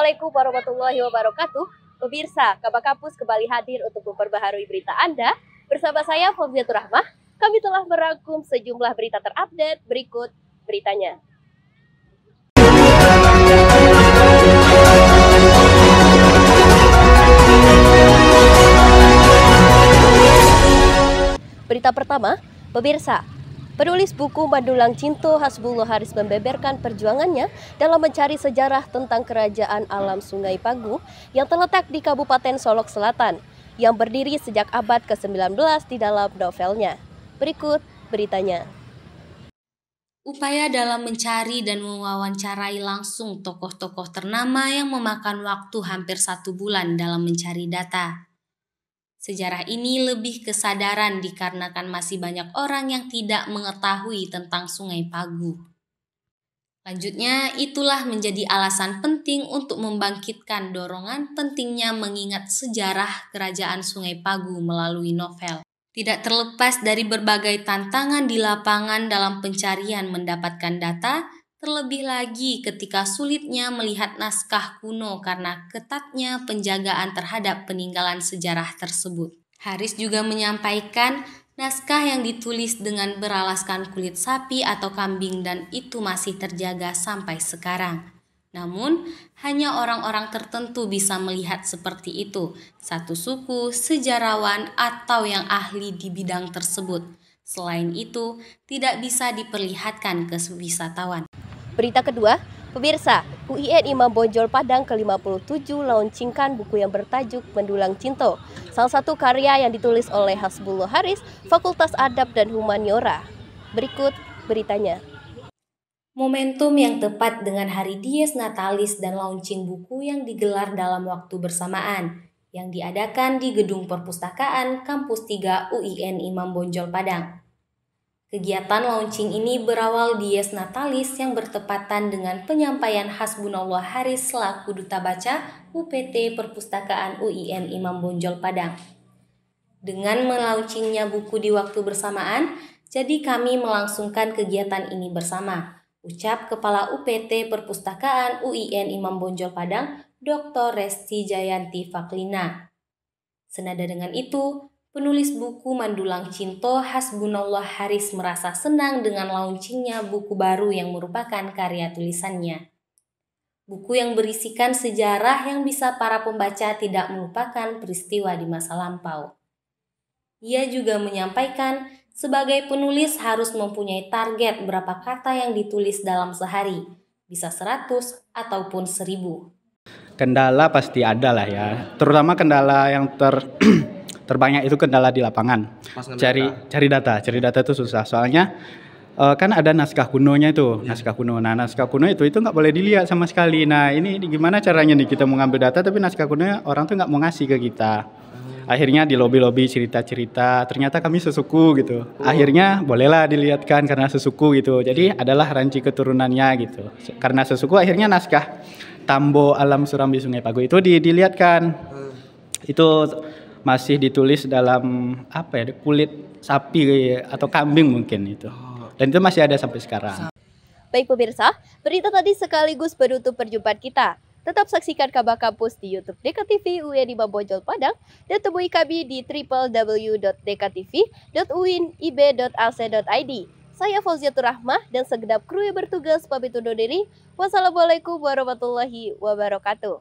Assalamualaikum warahmatullahi wabarakatuh. Pemirsa, Kabar Kampus kembali hadir untuk memperbaharui berita Anda. Bersama saya, Fauziatur Rahmah. Kami telah merangkum sejumlah berita terupdate. Berikut beritanya. Berita pertama, pemirsa. Penulis buku Mandulang Cinto Hasbullah Haris membeberkan perjuangannya dalam mencari sejarah tentang kerajaan alam Sungai Pagu yang terletak di Kabupaten Solok Selatan, yang berdiri sejak abad ke-19 di dalam novelnya. Berikut beritanya. Upaya dalam mencari dan mewawancarai langsung tokoh-tokoh ternama yang memakan waktu hampir 1 bulan dalam mencari data. Sejarah ini lebih kesadaran dikarenakan masih banyak orang yang tidak mengetahui tentang Sungai Pagu. Lanjutnya, itulah menjadi alasan penting untuk membangkitkan dorongan pentingnya mengingat sejarah kerajaan Sungai Pagu melalui novel. Tidak terlepas dari berbagai tantangan di lapangan dalam pencarian mendapatkan data, terlebih lagi ketika sulitnya melihat naskah kuno karena ketatnya penjagaan terhadap peninggalan sejarah tersebut. Haris juga menyampaikan naskah yang ditulis dengan beralaskan kulit sapi atau kambing dan itu masih terjaga sampai sekarang. Namun, hanya orang-orang tertentu bisa melihat seperti itu, satu suku, sejarawan, atau yang ahli di bidang tersebut. Selain itu, tidak bisa diperlihatkan ke wisatawan. Berita kedua, pemirsa, UIN Imam Bonjol Padang ke-57 launchingkan buku yang bertajuk Mandulang Cinto, salah satu karya yang ditulis oleh Hasbullah Haris, Fakultas Adab dan Humaniora. Berikut beritanya. Momentum yang tepat dengan hari Dies Natalis dan launching buku yang digelar dalam waktu bersamaan, yang diadakan di Gedung Perpustakaan Kampus 3 UIN Imam Bonjol Padang. Kegiatan launching ini berawal Dies Natalis yang bertepatan dengan penyampaian Hasbunallah Haris selaku Duta Baca UPT Perpustakaan UIN Imam Bonjol Padang. Dengan melaunchingnya buku di waktu bersamaan, jadi kami melangsungkan kegiatan ini bersama, ucap Kepala UPT Perpustakaan UIN Imam Bonjol Padang, Dr. Resti Jayanti Faklina. Senada dengan itu, penulis buku Mandulang Cinto Hasbunallah Haris merasa senang dengan launchingnya buku baru yang merupakan karya tulisannya. Buku yang berisikan sejarah yang bisa para pembaca tidak melupakan peristiwa di masa lampau. Ia juga menyampaikan, sebagai penulis harus mempunyai target berapa kata yang ditulis dalam sehari, bisa 100 ataupun 1000. Kendala pasti ada lah ya, terutama kendala yang terbanyak itu kendala di lapangan. Cari data itu susah. Soalnya kan ada naskah kunonya itu, naskah kuno. Nah, naskah kuno itu nggak boleh dilihat sama sekali. Nah, ini gimana caranya nih kita mau ngambil data tapi naskah kunonya orang tuh nggak mau ngasih ke kita. Akhirnya di lobi-lobi cerita-cerita, ternyata kami sesuku gitu. Akhirnya bolehlah dilihatkan karena sesuku gitu. Jadi adalah ranci keturunannya gitu. Karena sesuku akhirnya naskah Tambo Alam Surambi Sungai Pagu itu dilihatkan. Itu masih ditulis dalam kulit sapi atau kambing mungkin itu. Dan itu masih ada sampai sekarang. Baik pemirsa, berita tadi sekaligus penutup perjumpaan kita. Tetap saksikan Kabar Kampus di YouTube DKTV UIN Imam Bonjol Padang dan temui kami di www.dktv.uinib.ac.id. Saya Fauziatur Rahmah dan segenap kru yang bertugas pamit undur diri. Wassalamualaikum warahmatullahi wabarakatuh.